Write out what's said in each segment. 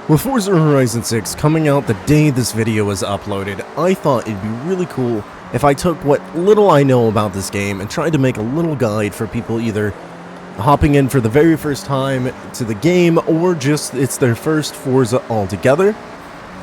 With Forza Horizon 6 coming out the day this video was uploaded, I thought it'd be really cool if I took what little I know about this game and tried to make a little guide for people either hopping in for the very first time to the game or just it's their first Forza altogether.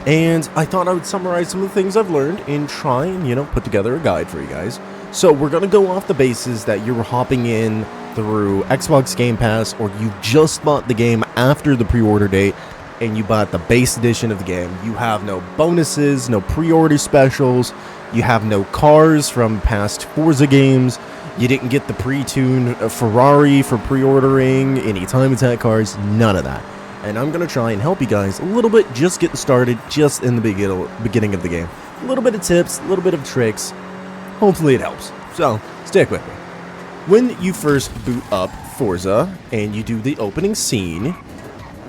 And I thought I would summarize some of the things I've learned and try and, put together a guide for you guys. So we're going to go off the basis that you're hopping in through Xbox Game Pass or you just bought the game after the pre-order date and you bought the base edition of the game. You have no bonuses, no pre-order specials, you have no cars from past Forza games, you didn't get the pre-tuned Ferrari for pre-ordering, any time attack cars, none of that. And I'm going to try and help you guys a little bit, just get started, just in the beginning of the game. A little bit of tips, a little bit of tricks, hopefully it helps. So, stick with me. When you first boot up Forza and you do the opening scene,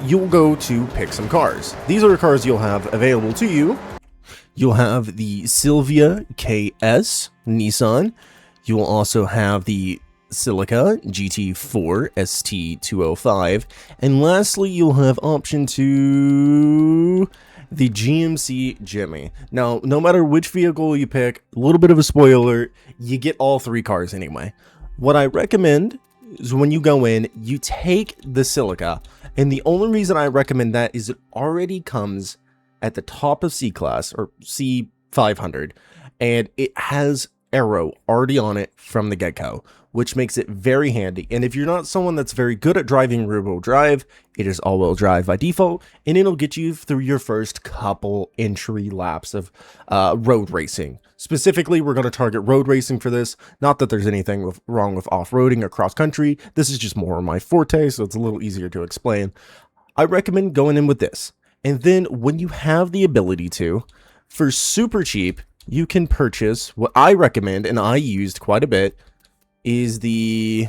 you'll go to pick some cars. These are the cars you'll have available to you. You'll have the Silvia KS Nissan. You will also have the Celica GT4 ST205. And lastly, you'll have option 2, the GMC Jimmy. Now, no matter which vehicle you pick, a little bit of a spoiler, you get all three cars anyway. What I recommend is when you go in, you take the Celica. And the only reason I recommend that is it already comes at the top of C-Class, or C500, and it has Aero already on it from the get-go, which makes it very handy. And if you're not someone that's very good at driving rear-wheel drive, it is all-wheel drive by default, and it'll get you through your first couple entry laps of road racing. Specifically, we're going to target road racing for this. Not that there's anything wrong with off-roading or cross-country. This is just more my forte, so it's a little easier to explain. I recommend going in with this. And then when you have the ability to, for super cheap, you can purchase what I recommend, and I used quite a bit, is the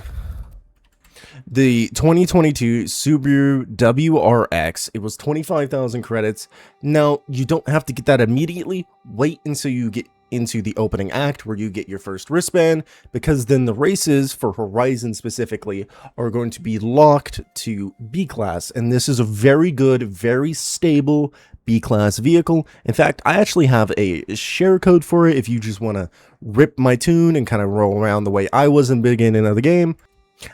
2022 Subaru WRX. It was 25,000 credits. Now, you don't have to get that immediately. Wait until you get into the opening act where you get your first wristband, because then the races for Horizon specifically are going to be locked to B-Class, and this is a very good, very stable B-Class vehicle. In fact, I actually have a share code for it if you just want to rip my tune and kind of roll around the way I was in the beginning of the game.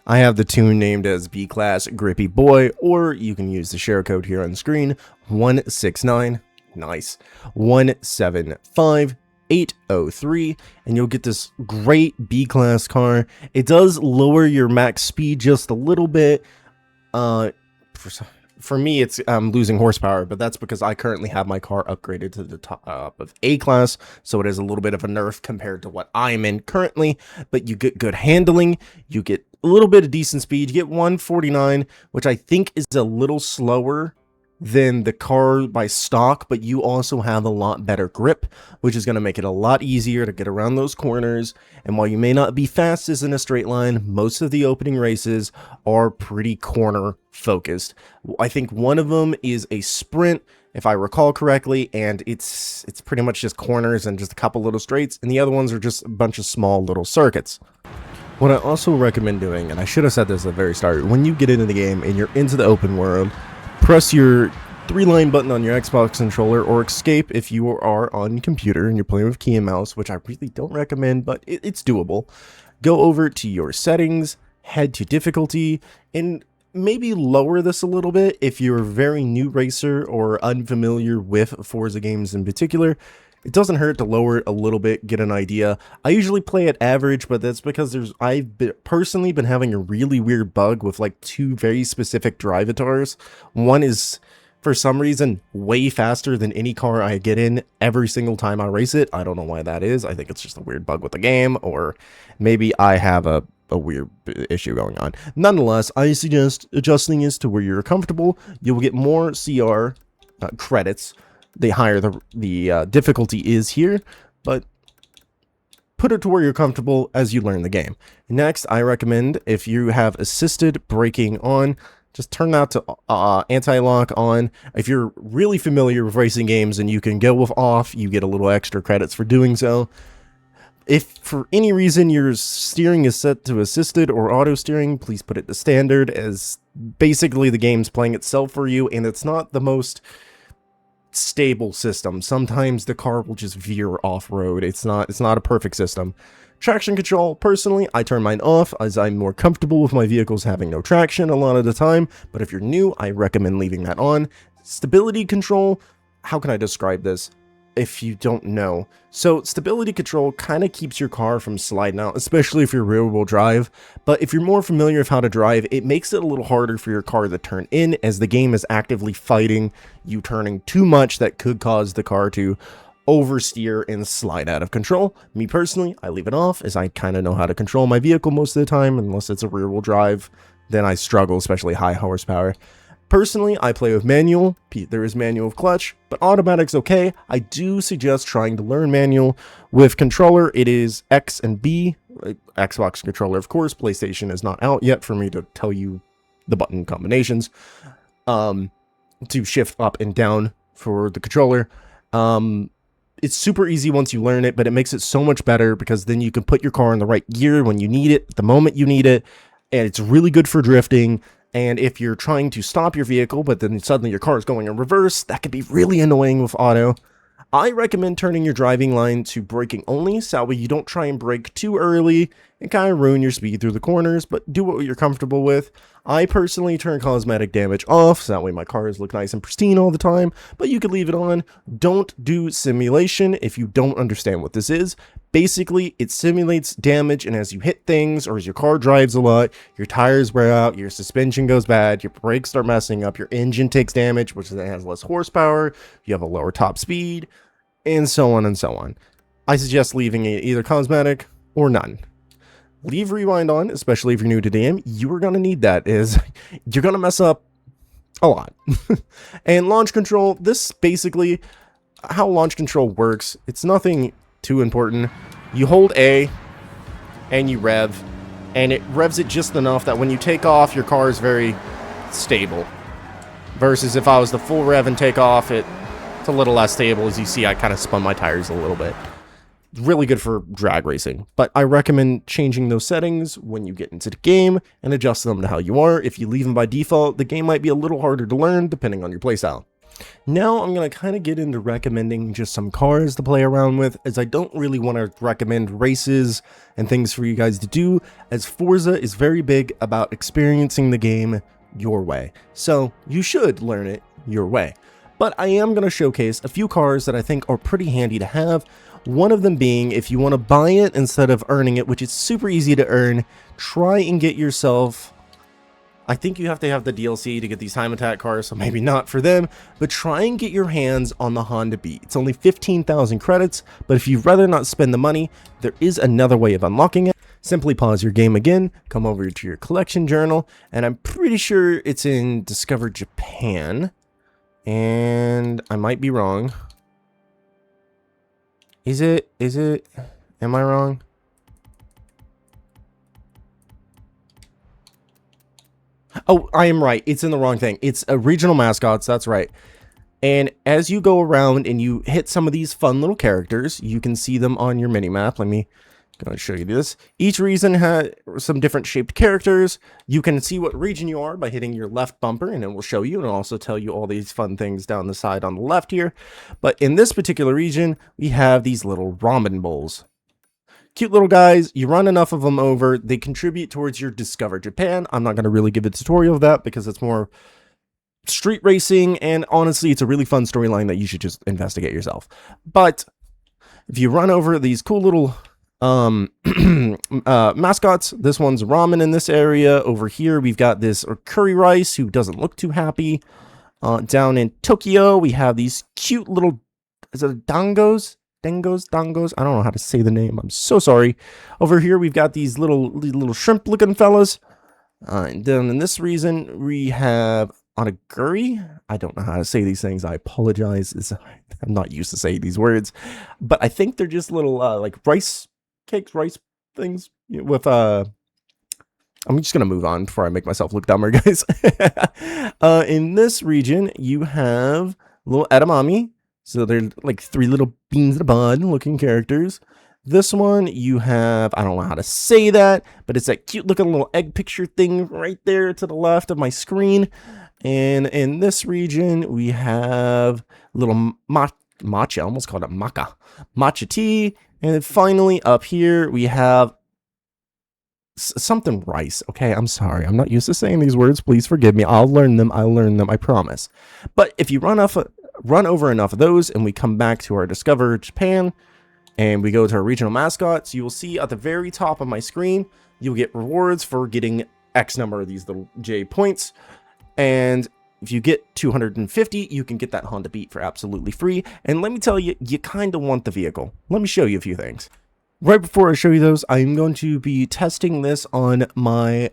I have the tune named as B-Class Grippy Boy, or you can use the share code here on the screen, 169, nice, 175 803, and you'll get this great B-Class car. It does lower your max speed just a little bit. For me, it's losing horsepower, but that's because I currently have my car upgraded to the top of A-Class, so it is a little bit of a nerf compared to what I'm in currently, but you get good handling, you get a little bit of decent speed, you get 149, which I think is a little slower than the car by stock, but you also have a lot better grip, which is going to make it a lot easier to get around those corners. And while you may not be fastest in a straight line, most of the opening races are pretty corner focused. I think one of them is a sprint, if I recall correctly, and it's pretty much just corners and just a couple little straights, and the other ones are just a bunch of small little circuits. What I also recommend doing, and I should have said this at the very start, when you get into the game and you're into the open world, press your 3-line button on your Xbox controller, or escape if you are on computer and you're playing with key and mouse, which I really don't recommend, but it's doable. Go over to your settings, head to difficulty, and maybe lower this a little bit if you're a very new racer or unfamiliar with Forza games in particular. It doesn't hurt to lower it a little bit, get an idea. I usually play at average, but that's because I've personally been having a really weird bug with like 2 very specific drive avatars. One is, for some reason, way faster than any car I get in every single time I race it. I don't know why that is. I think it's just a weird bug with the game, or maybe I have a weird issue going on. Nonetheless, I suggest adjusting this to where you're comfortable. You'll get more CR credits the higher the difficulty is here, but put it to where you're comfortable as you learn the game. Next, I recommend, if you have assisted braking on, just turn that to anti-lock on. If you're really familiar with racing games and you can go with off, you get a little extra credits for doing so. If for any reason your steering is set to assisted or auto steering, please put it to standard, as basically the game's playing itself for you, and it's not the most stable system. Sometimes the car will just veer off-road. It's not a perfect system. Traction control, personally, I turn mine off as I'm more comfortable with my vehicles having no traction a lot of the time, but if you're new, I recommend leaving that on. Stability control, how can I describe this if you don't know? So stability control kind of keeps your car from sliding out, especially if you're rear-wheel drive, but if you're more familiar with how to drive, it makes it a little harder for your car to turn in, as the game is actively fighting you turning too much that could cause the car to oversteer and slide out of control. Me personally, I leave it off, as I kind of know how to control my vehicle most of the time, unless it's a rear-wheel drive, then I struggle, especially high horsepower. Personally, I play with manual. There is manual with clutch, but automatic's okay. I do suggest trying to learn manual. With controller, it is X and B. Xbox controller, of course. PlayStation is not out yet for me to tell you the button combinations to shift up and down for the controller. It's super easy once you learn it, but it makes it so much better, because then you can put your car in the right gear when you need it, at the moment you need it, and it's really good for drifting. And if you're trying to stop your vehicle, but then suddenly your car is going in reverse, that can be really annoying with auto. I recommend turning your driving line to braking only, so that way you don't try and brake too early and kind of ruin your speed through the corners, but do what you're comfortable with. I personally turn cosmetic damage off, so that way my cars look nice and pristine all the time, but you could leave it on. Don't do simulation if you don't understand what this is. Basically, it simulates damage, and as you hit things, or as your car drives a lot, your tires wear out, your suspension goes bad, your brakes start messing up, your engine takes damage, which then has less horsepower, you have a lower top speed, and so on and so on. I suggest leaving it either cosmetic or none. Leave rewind on, especially if you're new to the game. You are going to need that, is you're going to mess up a lot. And launch control, this basically, how launch control works, it's nothing too important. You hold A and you rev, and it revs it just enough that when you take off, your car is very stable. Versus if I was to full rev and take off, it's a little less stable. As you see, I kind of spun my tires a little bit. Really good for drag racing, but I recommend changing those settings when you get into the game and adjust them to how you are. If you leave them by default, the game might be a little harder to learn depending on your playstyle. Now I'm going to kind of get into recommending just some cars to play around with, as I don't really want to recommend races and things for you guys to do, as Forza is very big about experiencing the game your way. So you should learn it your way. But I am going to showcase a few cars that I think are pretty handy to have. One of them being, if you want to buy it instead of earning it, which is super easy to earn, try and get yourself, I think you have to have the DLC to get these time attack cars, so maybe not for them, but try and get your hands on the Honda Beat. It's only 15,000 credits, but if you'd rather not spend the money, there is another way of unlocking it. Simply pause your game again, come over to your collection journal, and I'm pretty sure it's in Discover Japan, and I might be wrong. Is it? Am I wrong? Oh, I am right. It's in the wrong thing. It's regional mascots. That's right. And as you go around and you hit some of these fun little characters, you can see them on your mini-map. Let me go and show you this. Each region has some different shaped characters. You can see what region you are by hitting your left bumper, and it will show you and also tell you all these fun things down the side on the left here. But in this particular region, we have these little ramen bowls. Cute little guys. You run enough of them over, they contribute towards your Discover Japan. I'm not going to really give a tutorial of that because it's more street racing, and honestly, it's a really fun storyline that you should just investigate yourself. But if you run over these cool little mascots, this one's ramen in this area. Over here we've got this curry rice who doesn't look too happy. Down in Tokyo we have these cute little, is it dangos, I don't know how to say the name, I'm so sorry. Over here we've got these little shrimp looking fellas. And then in this region we have onigiri. I don't know how to say these things, I apologize. I'm not used to saying these words, but I think they're just little like rice cakes, rice things with I'm just gonna move on before I make myself look dumber, guys. In this region you have little edamame, so they're like three little beans in a bun looking characters. This one, you have, I don't know how to say that, but it's that cute looking little egg picture thing right there to the left of my screen. And in this region, we have little matcha, I almost called it matcha tea. And then finally up here, we have something rice. Okay, I'm sorry. I'm not used to saying these words. Please forgive me. I'll learn them. I promise. But if you run over enough of those and we come back to our Discover Japan and we go to our regional mascots, you will see at the very top of my screen, you'll get rewards for getting X number of these little J points. And if you get 250, you can get that Honda Beat for absolutely free. And let me tell you, you kind of want the vehicle. Let me show you a few things. Right before I show you those, I'm going to be testing this on my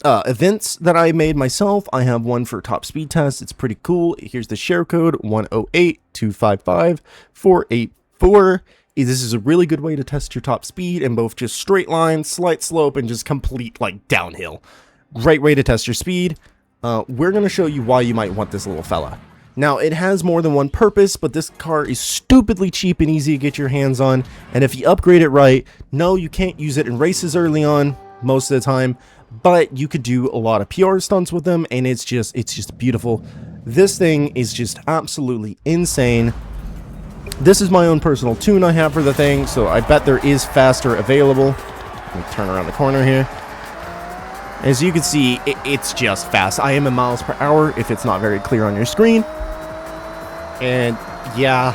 events that I made myself. I have one for top speed test. It's pretty cool. Here's the share code 108255484. This is a really good way to test your top speed in both just straight line, slight slope, and just complete like downhill. Great way to test your speed. We're going to show you why you might want this little fella. Now, it has more than one purpose, but this car is stupidly cheap and easy to get your hands on. And if you upgrade it right, no, you can't use it in races early on most of the time, but you could do a lot of PR stunts with them, and it's just beautiful. This thing is just absolutely insane. This is my own personal tune I have for the thing, so I bet there is faster available. Let me turn around the corner here. As you can see, it's just fast. I am in miles per hour if it's not very clear on your screen. And yeah,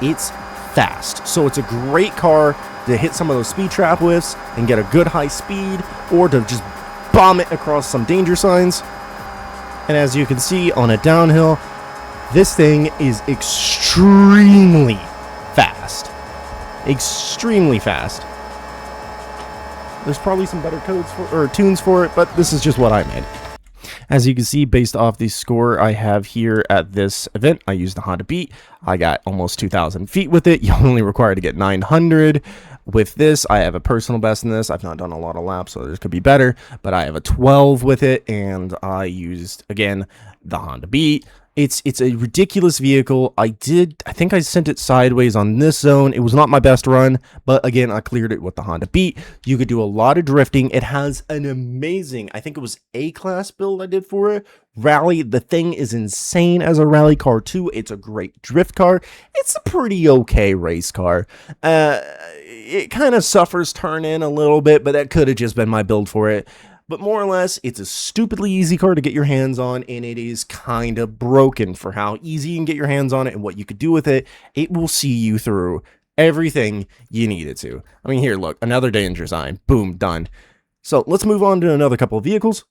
it's fast. So it's a great car to hit some of those speed trap whiffs and get a good high speed, or to just bomb it across some danger signs. And as you can see on a downhill, this thing is extremely fast. Extremely fast. There's probably some better codes or tunes for it, but this is just what I made. As you can see, based off the score I have here at this event, I used the Honda Beat. I got almost 2,000 feet with it. You're only required to get 900. With this, I have a personal best in this. I've not done a lot of laps, so this could be better, but I have a 12 with it, and I used, again, the Honda Beat. It's a ridiculous vehicle. I think I sent it sideways on this zone. It was not my best run, but again, I cleared it with the Honda Beat. You could do a lot of drifting. It has an amazing, I think it was A-class build I did for it. Rally, the thing is insane as a rally car too. It's a great drift car. It's a pretty okay race car. It kind of suffers turn in a little bit, but that could have just been my build for it. But more or less, it's a stupidly easy car to get your hands on, and it is kind of broken for how easy you can get your hands on it and what you could do with it. It will see you through everything you need it to. I mean, here, look, another danger sign. Boom, done. So let's move on to another couple of vehicles.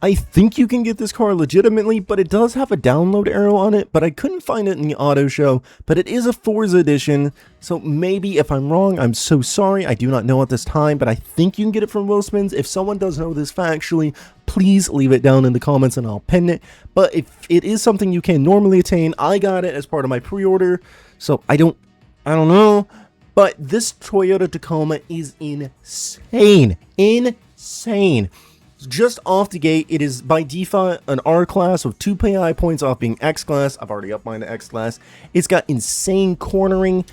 I think you can get this car legitimately, but it does have a download arrow on it, but I couldn't find it in the auto show. But it is a Forza edition, so maybe if I'm wrong, I'm so sorry. I do not know at this time, but I think you can get it from Willspins. If someone does know this factually, please leave it down in the comments and I'll pin it. But if it is something you can normally attain, I got it as part of my pre-order, so I don't know. But this Toyota Tacoma is insane. Insane. Just off the gate, it is by default an R class with 2 PI points off being X class. I've already upped mine to X class. It's got insane cornering,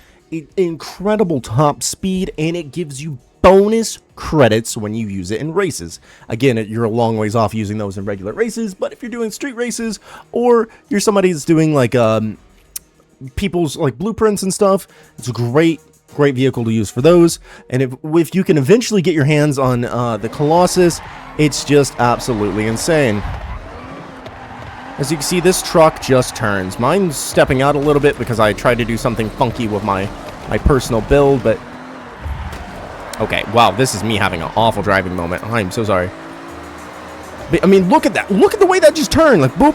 incredible top speed, and it gives you bonus credits when you use it in races. Again, you're a long ways off using those in regular races, but if you're doing street races, or you're somebody that's doing like people's like blueprints and stuff, it's a great vehicle to use for those. And if you can eventually get your hands on the Colossus, it's just absolutely insane. As you can see, this truck just turns. Mine's stepping out a little bit because I tried to do something funky with my personal build, but okay, wow, this is me having an awful driving moment. I'm so sorry. But, I mean, look at that. Look at the way that just turned. Like, boop,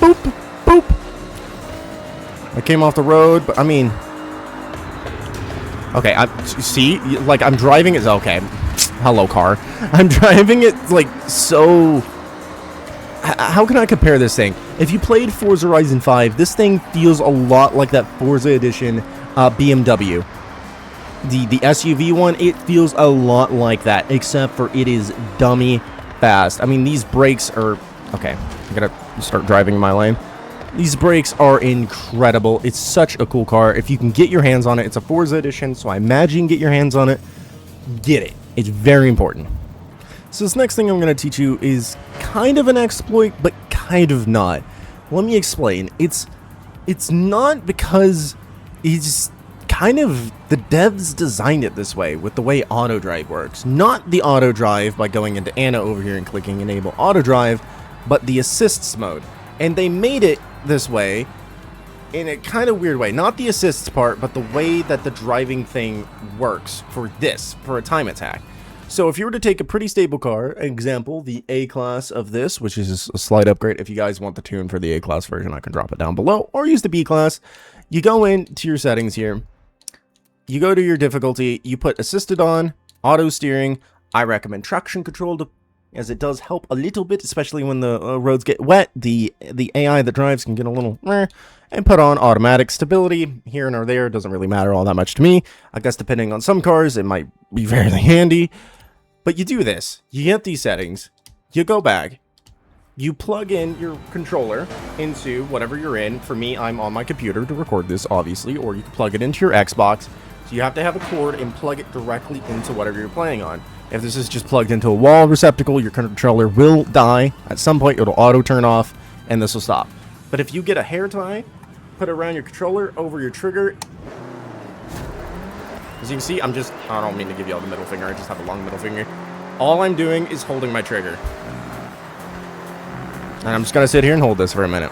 boop, boop. I came off the road, but I mean, okay, see, like, I'm driving it. Okay, hello, car. I'm driving it, like, so... How can I compare this thing? If you played Forza Horizon 5, this thing feels a lot like that Forza Edition BMW. The SUV one, it feels a lot like that, except for it is dummy fast. I mean, these brakes are... Okay, I gotta start driving in my lane. These brakes are incredible. It's such a cool car. If you can get your hands on it, it's a Forza edition, so I imagine you can get your hands on it. Get it. It's very important. So this next thing I'm going to teach you is kind of an exploit, but kind of not. Let me explain. It's not because it's kind of the devs designed it this way with the way auto drive works. Not the auto drive by going into Anna over here and clicking enable auto drive, but the assists mode. And they made it this way in a kind of weird way. Not the assists part, but the way that the driving thing works for a time attack. So if you were to take a pretty stable car, example, the A-Class of this, which is a slight upgrade. If you guys want the tune for the A-Class version, I can drop it down below, or use the B-Class. You go into your settings here. You go to your difficulty. You put assisted on, auto steering. I recommend traction control as it does help a little bit, especially when the roads get wet. The AI that drives can get a little and put on automatic stability here and or there. It doesn't really matter all that much to me. I guess depending on some cars, it might be very handy. But you do this, you get these settings, you go back, you plug in your controller into whatever you're in. For me, I'm on my computer to record this, obviously, or you can plug it into your Xbox. So you have to have a cord and plug it directly into whatever you're playing on. If this is just plugged into a wall receptacle, your controller will die. At some point, it'll auto turn off, and this will stop. But if you get a hair tie, put it around your controller, over your trigger. As you can see, I don't mean to give you all the middle finger, I just have a long middle finger. All I'm doing is holding my trigger. And I'm just going to sit here and hold this for a minute.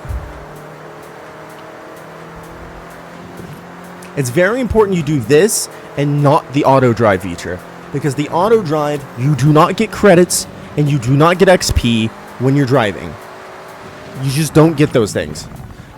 It's very important you do this and not the auto drive feature. Because the auto drive, you do not get credits and you do not get XP when you're driving. You just don't get those things.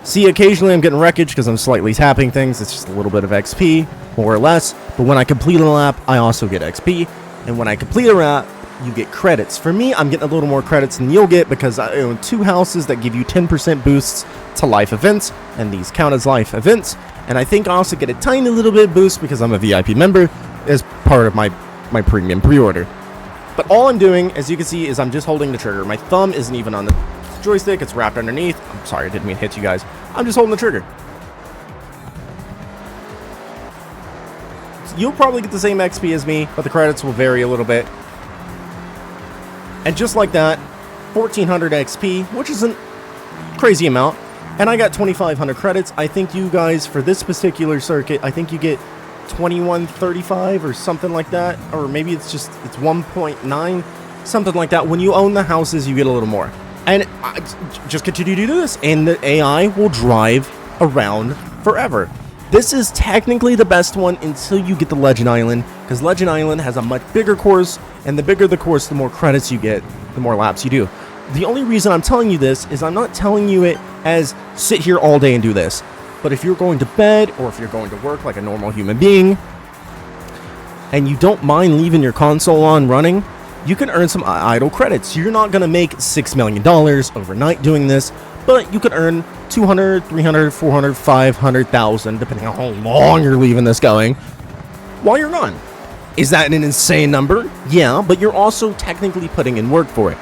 See, occasionally I'm getting wreckage because I'm slightly tapping things. It's just a little bit of XP, more or less. But when I complete a lap, I also get XP. And when I complete a lap, you get credits. For me, I'm getting a little more credits than you'll get because I own 2 houses that give you 10% boosts to life events. And these count as life events. And I think I also get a tiny little bit boost because I'm a VIP member as part of my premium pre-order. But all I'm doing, as you can see, is I'm just holding the trigger. My thumb isn't even on the joystick, it's wrapped underneath. I'm sorry, I didn't mean to hit you guys. I'm just holding the trigger. You'll probably get the same XP as me, but the credits will vary a little bit. And just like that, 1400 XP, which isn't a crazy amount, and I got 2500 credits. I think you guys, for this particular circuit, I think you get 2135 or something like that, or maybe it's 1.9, something like that. When you own the houses, you get a little more. And just continue to do this, and the AI will drive around forever. This is technically the best one until you get the Legend Island, because Legend Island has a much bigger course, and the bigger the course, the more credits you get, the more laps you do. The only reason I'm telling you this is I'm not telling you it as sit here all day and do this. But if you're going to bed, or if you're going to work like a normal human being, and you don't mind leaving your console on running, you can earn some idle credits. You're not going to make $6 million overnight doing this, but you could earn 200, 300, 400, 500,000, depending on how long you're leaving this going, while you're gone. Is that an insane number? Yeah, but you're also technically putting in work for it.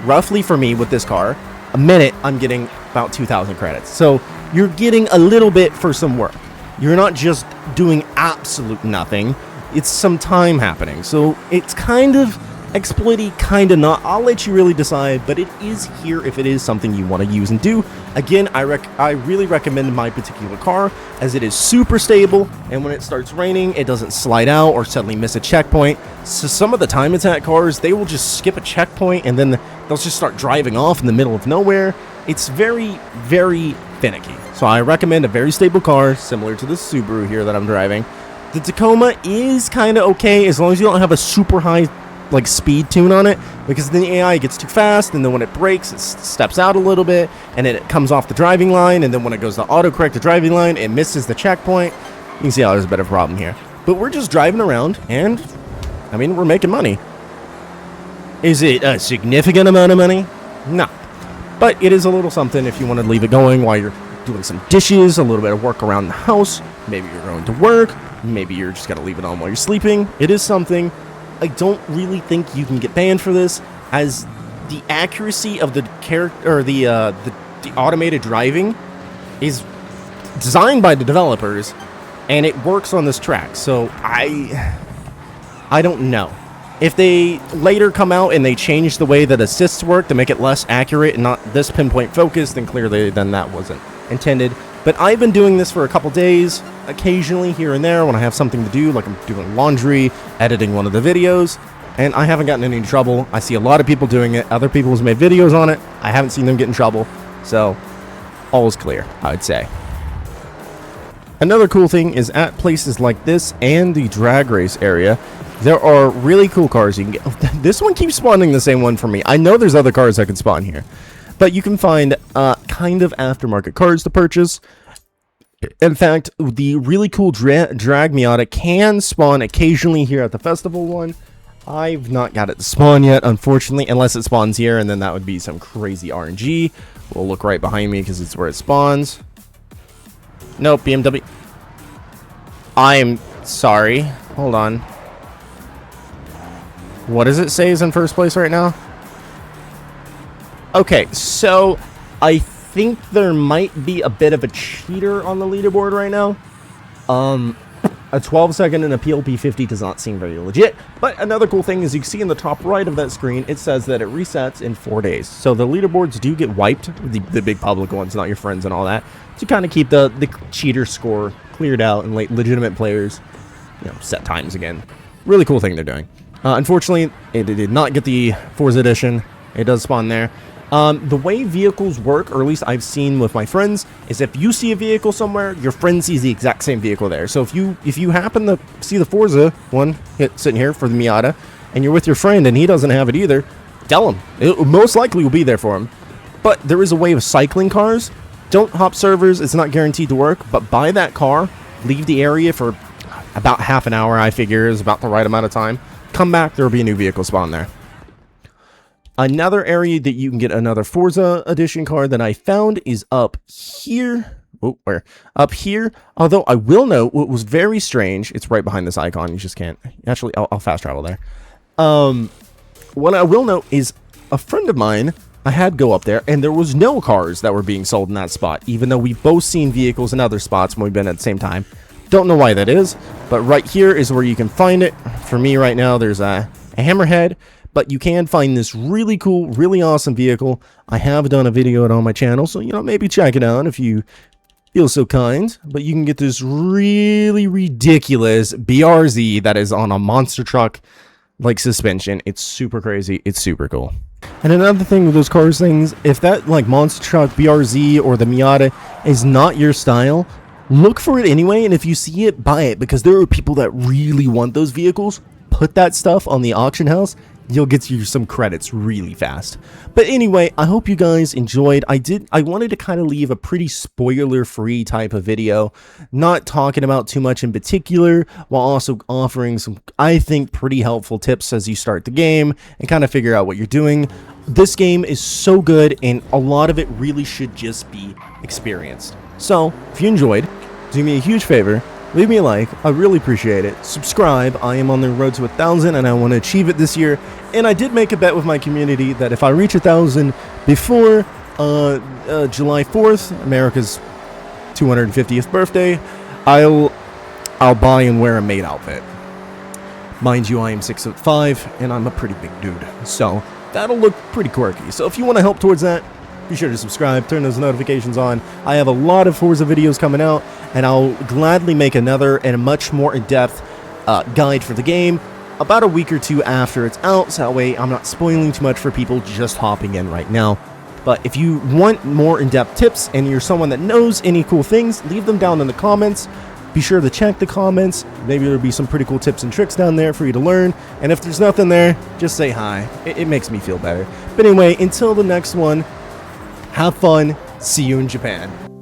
Roughly for me with this car, a minute, I'm getting about 2,000 credits. So you're getting a little bit for some work. You're not just doing absolute nothing. It's some time happening. So it's kind of exploity, kind of not. I'll let you really decide, but it is here if it is something you want to use and do. Again, I really recommend my particular car, as it is super stable, and when it starts raining, it doesn't slide out or suddenly miss a checkpoint. So some of the time attack cars, they will just skip a checkpoint and then they'll just start driving off in the middle of nowhere. It's very, very finicky. So I recommend a very stable car, similar to the Subaru here that I'm driving. The Tacoma is kind of okay, as long as you don't have a super high speed tune on it, because then the AI gets too fast, and then when it brakes, it steps out a little bit, and then it comes off the driving line, and then when it goes to autocorrect the driving line, it misses the checkpoint. You can see how there's a bit of a problem here. But we're just driving around, and, I mean, we're making money. Is it a significant amount of money? No. But it is a little something if you want to leave it going while you're doing some dishes, a little bit of work around the house. Maybe you're going to work. Maybe you're just going to leave it on while you're sleeping. It is something. I don't really think you can get banned for this, as the accuracy of the character, or the the automated driving is designed by the developers, and it works on this track. So I don't know. If they later come out and they change the way that assists work to make it less accurate and not this pinpoint focused, then clearly then that wasn't intended. But I've been doing this for a couple days, occasionally here and there when I have something to do, like I'm doing laundry, editing one of the videos, and I haven't gotten in any trouble. I see a lot of people doing it. Other people have made videos on it. I haven't seen them get in trouble. So, all is clear, I would say. Another cool thing is at places like this and the drag race area, there are really cool cars you can get. This one keeps spawning the same one for me. I know there's other cars that can spawn here, but you can find kind of aftermarket cars to purchase. In fact, the really cool drag Miata can spawn occasionally here at the festival one. I've not got it to spawn yet, unfortunately, unless it spawns here, and then that would be some crazy RNG. We'll look right behind me because it's where it spawns. Nope, BMW. I'm sorry. Hold on. What does it say is in first place right now? Okay, so I think there might be a bit of a cheater on the leaderboard right now. A 12-second and a PLP 50 does not seem very legit. But another cool thing is you can see in the top right of that screen, it says that it resets in 4 days. So the leaderboards do get wiped, the big public ones, not your friends and all that, to kind of keep the cheater score cleared out and legitimate players, you know, set times again. Really cool thing they're doing. Unfortunately, it did not get the Forza edition. It does spawn there. The way vehicles work, or at least I've seen with my friends, is if you see a vehicle somewhere, your friend sees the exact same vehicle there. So if you happen to see the Forza one sitting here for the Miata, and you're with your friend and he doesn't have it either, tell him. It most likely will be there for him. But there is a way of cycling cars. Don't hop servers. It's not guaranteed to work. But buy that car, leave the area for about half an hour, I figure, is about the right amount of time. Come back, there will be a new vehicle spawn there. Another area that you can get another Forza edition car that I found is up here. Oh, where? Up here. Although I will note what was very strange. It's right behind this icon. You just can't. Actually, I'll fast travel there. What I will note is a friend of mine, I had go up there, and there was no cars that were being sold in that spot, even though we've both seen vehicles in other spots when we've been at the same time. Don't know why that is, but right here is where you can find it. For me right now, there's a Hammerhead, but you can find this really cool, really awesome vehicle. I have done a video on my channel, so, you know, maybe check it out if you feel so kind. But you can get this really ridiculous BRZ that is on a monster truck, like, suspension. It's super crazy. It's super cool. And another thing with those cars things, if that, like, monster truck, BRZ, or the Miata is not your style, look for it anyway, and if you see it, buy it, because there are people that really want those vehicles. Put that stuff on the auction house. You'll get you some credits really fast. But anyway, I hope you guys enjoyed. I wanted to kind of leave a pretty spoiler-free type of video, not talking about too much in particular, while also offering some, I think, pretty helpful tips as you start the game and kind of figure out what you're doing. This game is so good, and a lot of it really should just be experienced. So, if you enjoyed, do me a huge favor. Leave me a like, I really appreciate it. Subscribe, I am on the road to 1,000 and I want to achieve it this year. And I did make a bet with my community that if I reach 1,000 before July 4th, America's 250th birthday, I'll buy and wear a maid outfit. Mind you, I am 6'5" and I'm a pretty big dude, so that'll look pretty quirky. So if you want to help towards that, be sure to subscribe, turn those notifications on. I have a lot of Forza videos coming out, and I'll gladly make another and a much more in-depth guide for the game about a week or two after it's out, so that way I'm not spoiling too much for people just hopping in right now. But if you want more in-depth tips and you're someone that knows any cool things, leave them down in the comments. Be sure to check the comments. Maybe there'll be some pretty cool tips and tricks down there for you to learn. And if there's nothing there, just say hi. It makes me feel better. But anyway, until the next one, have fun. See you in Japan.